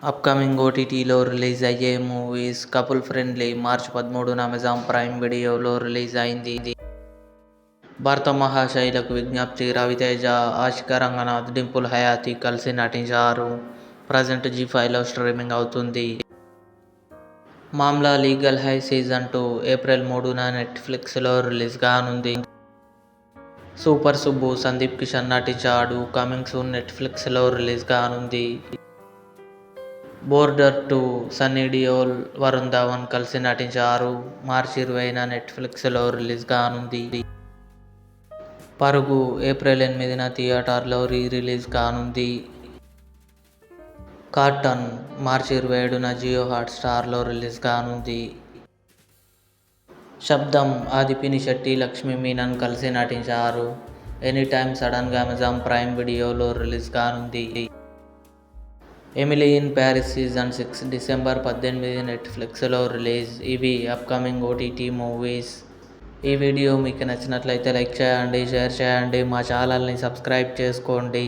Upcoming ఓటీటీలో release అయ్యే movies. Couple friendly మార్చి 13న Amazon prime వీడియోలో రిలీజ్ అయింది. భర్త మహాశైలకు విజ్ఞప్తి. రవితేజ, ఆశికా రంగనాథ్, డింపుల్ హయాతి కలిసి నటించారు. ప్రజెంట్ జీ5లో స్ట్రీమింగ్ అవుతుంది. మామ్లా లీగల్ హై సీజన్ 2 ఏప్రిల్ 3న నెట్ఫ్లిక్స్లో రిలీజ్ కానుంది. సూపర్ సుబ్బు సందీప్ కిషన్ నటించాడు. కమింగ్ సూన్ నెట్ఫ్లిక్స్లో రిలీజ్ కానుంది. బోర్డర్ 2 సన్నీ డియోల్, వరుణ్ ధవన్ కలిసి నటించారు. మార్చి 20న నెట్ఫ్లిక్స్లో రిలీజ్ కానుంది. పరుగు ఏప్రిల్ 8న థియేటర్లో రిలీజ్ కానుంది. కార్టన్ మార్చి 27న జియో హాట్స్టార్లో రిలీజ్ కానుంది. శబ్దం ఆది పినిశెట్టి, లక్ష్మీ మీనన్ కలిసి నటించారు. ఎనీటైమ్ సడన్గా అమెజాన్ ప్రైమ్ వీడియోలో రిలీజ్ కానుంది. Emily in Paris season 6 December 18 నెట్ఫ్లిక్స్లో రిలీజ్. ఇవి అప్కమింగ్ ఓటీటీ మూవీస్. ఈ వీడియో మీకు నచ్చినట్లయితే లైక్ చేయండి, షేర్ చేయండి, మా ఛానల్ని సబ్స్క్రైబ్ చేసుకోండి.